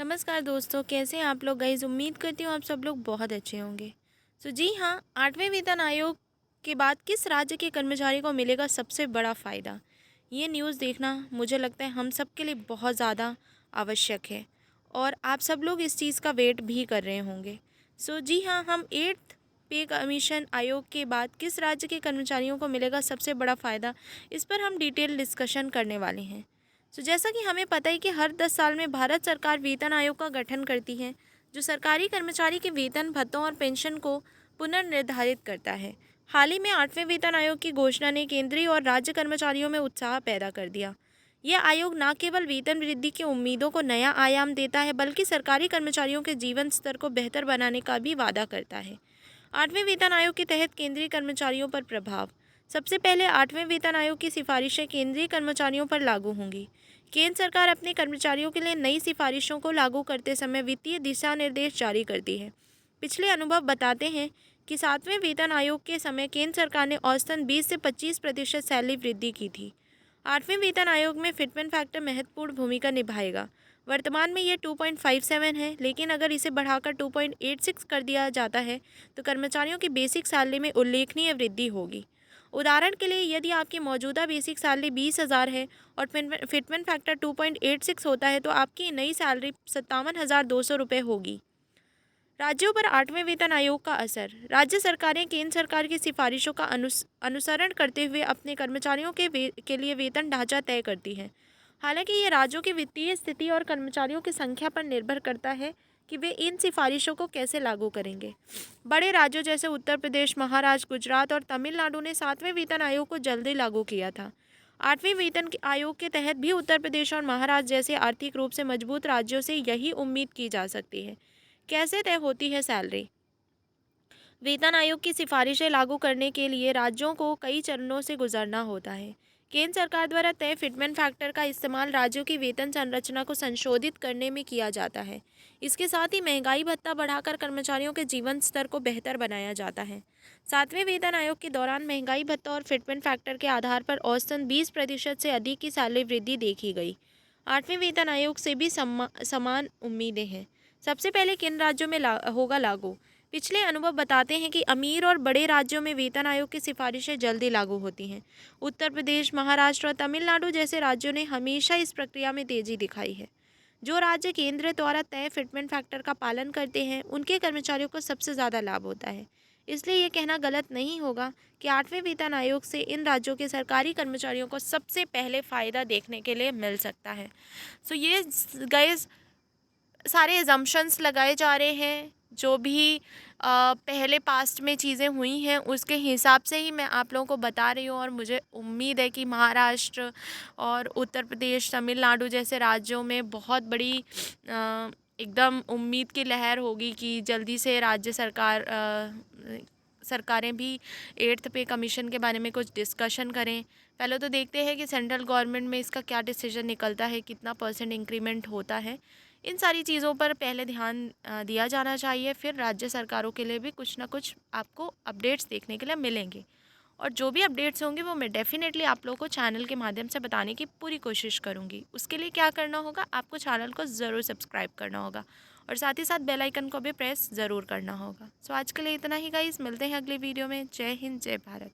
नमस्कार दोस्तों, कैसे हैं आप लोग गाइस। उम्मीद करती हूँ आप सब लोग बहुत अच्छे होंगे। जी हाँ, 8वें वेतन आयोग के बाद किस राज्य के कर्मचारी को मिलेगा सबसे बड़ा फ़ायदा। ये न्यूज़ देखना मुझे लगता है हम सब के लिए बहुत ज़्यादा आवश्यक है और आप सब लोग इस चीज़ का वेट भी कर रहे होंगे। जी हाँ, हम 8th पे कमीशन आयोग के बाद किस राज्य के कर्मचारियों को मिलेगा सबसे बड़ा फ़ायदा, इस पर हम डिटेल डिस्कशन करने वाले हैं। जैसा कि हमें पता है कि हर 10 साल में भारत सरकार वेतन आयोग का गठन करती है, जो सरकारी कर्मचारी के वेतन भत्तों और पेंशन को पुनर्निर्धारित करता है। हाल ही में 8वें वेतन आयोग की घोषणा ने केंद्रीय और राज्य कर्मचारियों में उत्साह पैदा कर दिया। यह आयोग न केवल वेतन वृद्धि की उम्मीदों को नया आयाम देता है, बल्कि सरकारी कर्मचारियों के जीवन स्तर को बेहतर बनाने का भी वादा करता है। 8वें वेतन आयोग के तहत केंद्रीय कर्मचारियों पर प्रभाव। सबसे पहले 8वें वेतन आयोग की सिफारिशें केंद्रीय कर्मचारियों पर लागू होंगी। केंद्र सरकार अपने कर्मचारियों के लिए नई सिफारिशों को लागू करते समय वित्तीय दिशा निर्देश जारी करती है। पिछले अनुभव बताते हैं कि 7वें वेतन आयोग के समय केंद्र सरकार ने औसतन 20 से 25% सैलरी वृद्धि की थी। 8वें वेतन आयोग में फिटमेंट फैक्टर महत्वपूर्ण भूमिका निभाएगा। वर्तमान में यह 2.57 है, लेकिन अगर इसे बढ़ाकर 2.86 कर दिया जाता है तो कर्मचारियों की बेसिक सैलरी में उल्लेखनीय वृद्धि होगी। उदाहरण के लिए, यदि आपकी मौजूदा बेसिक सैलरी 20,000 है और फिटमेंट फैक्टर 2.86 होता है तो आपकी नई सैलरी 57,200 रुपये होगी। राज्यों पर 8वें वेतन आयोग का असर। राज्य सरकारें केंद्र सरकार की सिफारिशों का अनुसरण करते हुए अपने कर्मचारियों के लिए वेतन ढांचा तय करती हैं। हालांकि ये राज्यों की वित्तीय स्थिति और कर्मचारियों की संख्या पर निर्भर करता है कि वे इन सिफारिशों को कैसे लागू करेंगे। बड़े राज्यों जैसे उत्तर प्रदेश, महाराष्ट्र, गुजरात और तमिलनाडु ने 7वें वेतन आयोग को जल्दी लागू किया था। 8वें आयोग के तहत भी उत्तर प्रदेश और महाराष्ट्र जैसे आर्थिक रूप से मजबूत राज्यों से यही उम्मीद की जा सकती है। कैसे तय होती है सैलरी। वेतन आयोग की सिफारिशें लागू करने के लिए राज्यों को कई चरणों से गुजरना होता है। केंद्र सरकार द्वारा तय फिटमेंट फैक्टर का इस्तेमाल राज्यों की वेतन संरचना को संशोधित करने में किया जाता है। इसके साथ ही महंगाई भत्ता बढ़ाकर कर्मचारियों के जीवन स्तर को बेहतर बनाया जाता है। 7वें वेतन आयोग के दौरान महंगाई भत्ता और फिटमेंट फैक्टर के आधार पर औसतन 20% से अधिक की सैलरी वृद्धि देखी गई। 8वें वेतन आयोग से भी समान उम्मीदें हैं। सबसे पहले किन राज्यों में होगा लागू। पिछले अनुभव बताते हैं कि अमीर और बड़े राज्यों में वेतन आयोग की सिफारिशें जल्दी लागू होती हैं। उत्तर प्रदेश, महाराष्ट्र और तमिलनाडु जैसे राज्यों ने हमेशा इस प्रक्रिया में तेजी दिखाई है। जो राज्य केंद्र द्वारा तय फिटमेंट फैक्टर का पालन करते हैं, उनके कर्मचारियों को सबसे ज़्यादा लाभ होता है। इसलिए ये कहना गलत नहीं होगा कि 8वें वेतन आयोग से इन राज्यों के सरकारी कर्मचारियों को सबसे पहले फ़ायदा देखने के लिए मिल सकता है। ये गाइस सारे एजम्पशंस लगाए जा रहे हैं। जो भी पहले पास्ट में चीज़ें हुई हैं उसके हिसाब से ही मैं आप लोगों को बता रही हूँ, और मुझे उम्मीद है कि महाराष्ट्र और उत्तर प्रदेश, तमिलनाडु जैसे राज्यों में बहुत बड़ी एकदम उम्मीद की लहर होगी कि जल्दी से राज्य सरकारें भी 8th पे कमीशन के बारे में कुछ डिस्कशन करें। पहले तो देखते हैं कि सेंट्रल गवर्नमेंट में इसका क्या डिसीजन निकलता है, कितना % इंक्रीमेंट होता है। इन सारी चीज़ों पर पहले ध्यान दिया जाना चाहिए, फिर राज्य सरकारों के लिए भी कुछ ना कुछ आपको अपडेट्स देखने के लिए मिलेंगे। और जो भी अपडेट्स होंगे वो मैं डेफ़िनेटली आप लोगों को चैनल के माध्यम से बताने की पूरी कोशिश करूँगी। उसके लिए क्या करना होगा, आपको चैनल को ज़रूर सब्सक्राइब करना होगा और साथ ही साथ बेल आइकन को भी प्रेस ज़रूर करना होगा। आज के लिए इतना ही गाइस, मिलते हैं अगली वीडियो में। जय हिंद, जय भारत।